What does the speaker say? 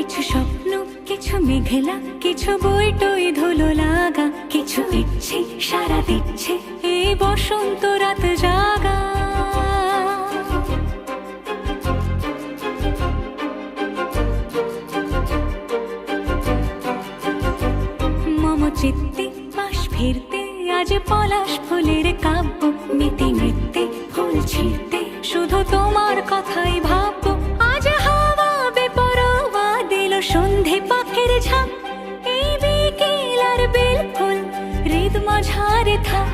কিছু স্বপ্ন, কিছু মেঘলা, কিছু বই টই ধুলো লাগা, কিছু ইচ্ছে সারা দিচ্ছে এই বসন্ত রাত জাগা। মম চিত্তে পাশ ফিরতে আজ পলাশ ফুলের কাব্য, মেতে নৃত্যে ফুল ছিঁড়তে শুধু তোমার কথাই ভাববো। আজ হাওয়া বেপরোয়া দিল সন্ধে পাখির ঝাঁক, এই বিকেল আর বেল ফুল হৃদ মাঝারে থাক।